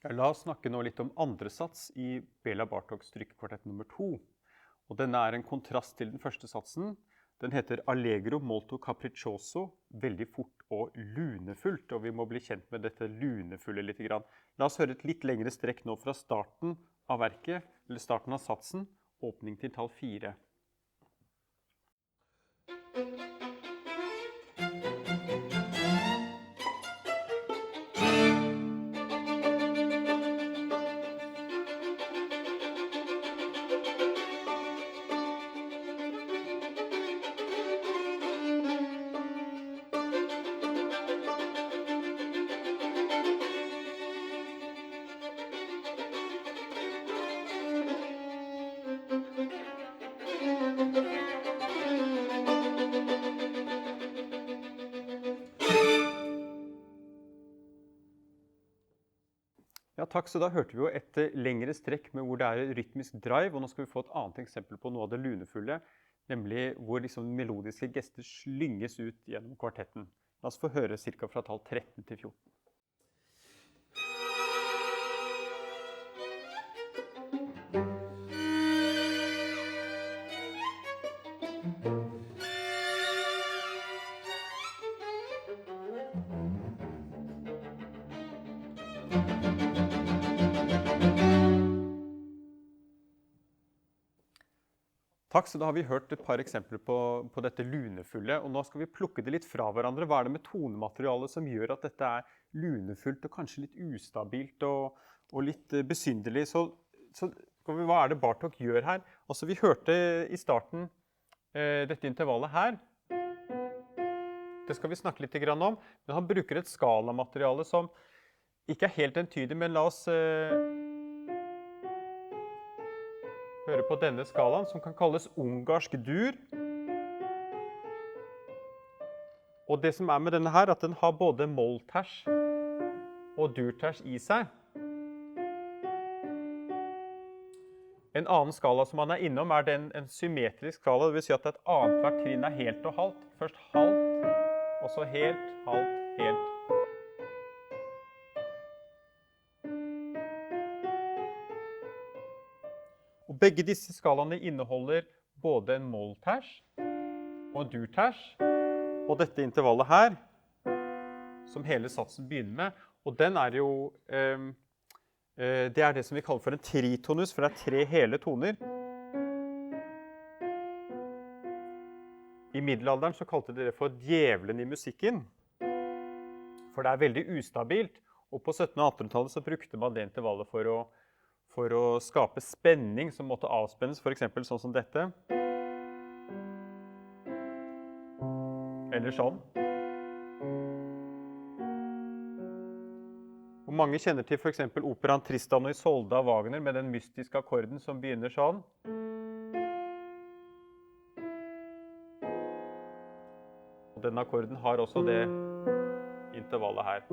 Ja, la oss snakke nå litt om andre sats i Bela Bartoks strykkekvartett nummer 2. Og denne er en kontrast til den første satsen. Den heter Allegro molto capriccioso, veldig fort og lunefullt, og vi må bli kjent med dette lunefulle litt grann. La oss høre et litt lengre strekk nå fra starten av verket, eller starten av satsen, åpning til tall 4. Ja, takk, så da hørte vi jo et lengre strekk med hvor det er rytmisk drive, og nå skal vi få et annet eksempel på noe av det lunefulle, nemlig hvor liksom melodiske gester slynges ut gjennom kvartetten. La oss få høre cirka fra tall 13 til 14. Takk, så da har vi hørt et par eksempler på dette lunefulle, og nå skal vi plukke det litt fra hverandre. Hva er det med tonematerialet som gjør at dette er lunefullt og kanskje litt ustabilt og litt besynderlig? Så hva er det Bartok gjør her? Altså, vi hørte i starten dette intervallet her. Det skal vi snakke litt grann om, men han bruker et skalamateriale som ikke er helt entydig, men la oss høre på denne skalaen, som kan kalles ungarsk dur. Og det som er med denne her, at den har både mollters og durters i seg. En annen skala som han er innom er en symmetrisk skala, det vil si at et annet hvert trinn er helt og halvt. Først halvt, og så helt, halvt, helt. Og begge disse skalaene inneholder både en mollters og en durters, og dette intervallet her, som hele satsen begynner med, og den er jo, det er det som vi kaller for en tritonus, for det er 3 hele toner. I middelalderen så kalte de det for djevelen i musikken, for det er veldig ustabilt, og på 1700- og 1800-tallet så brukte man det intervallet for å skape spenning som måtte avspennes, for eksempel sånn som dette. Eller sånn. Og mange kjenner til for eksempel operaen Tristan og Isolde av Wagner med den mystiske akkorden som begynner sånn. Og denne akkorden har også det intervallet her.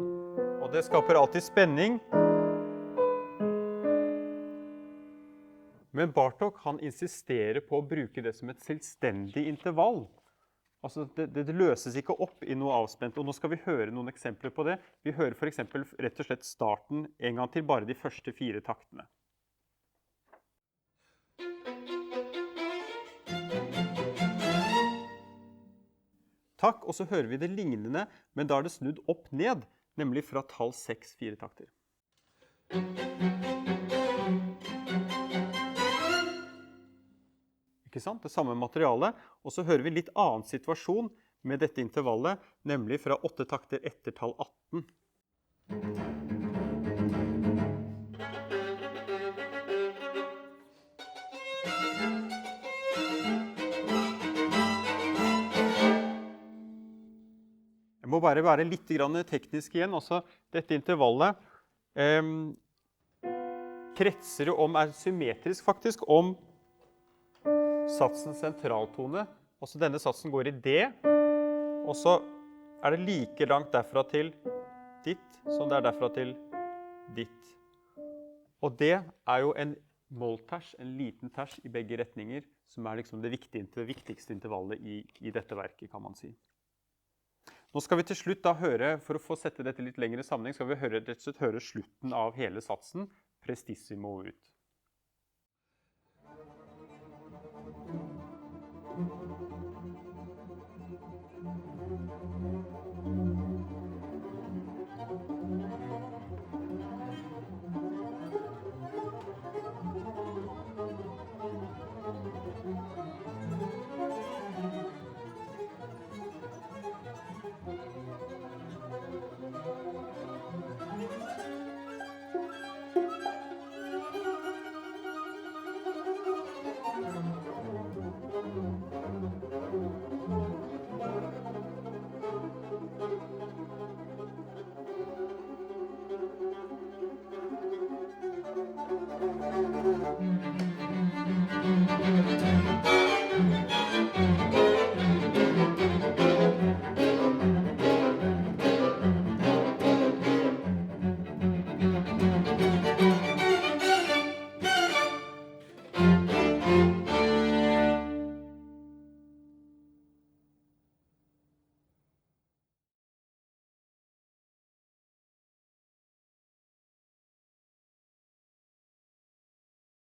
Og det skaper alltid spenning. Men Bartok han insisterer på å bruke det som et selvstendig intervall. Altså det løses ikke opp i noe avspent, og nå skal vi høre noen eksempler på det. Vi hører for eksempel rett og slett starten en gang til, bare de første 4 taktene. Takk, og så hører vi det lignende, men da er det snudd opp ned, nemlig fra tall 6 4 takter. Ikke sant? Det samme materialet, og så hører vi litt annen situasjon med dette intervallet, nemlig fra 8 takter etter tall 18. Jeg må bare være litt teknisk igjen. Også dette intervallet kretser om, er symmetrisk faktisk, om satsens sentraltone. Også denne satsen går i D, og så er det like langt derfra til ditt, som det er derfra til ditt. Og det er jo en mollters, en liten ters i begge retninger, som er liksom det viktigste intervallet i dette verket, kan man si. Nå skal vi til slutt da høre, for å få sette dette litt lenger i sammenheng, skal vi rett og slett høre slutten av hele satsen, prestissimo ut.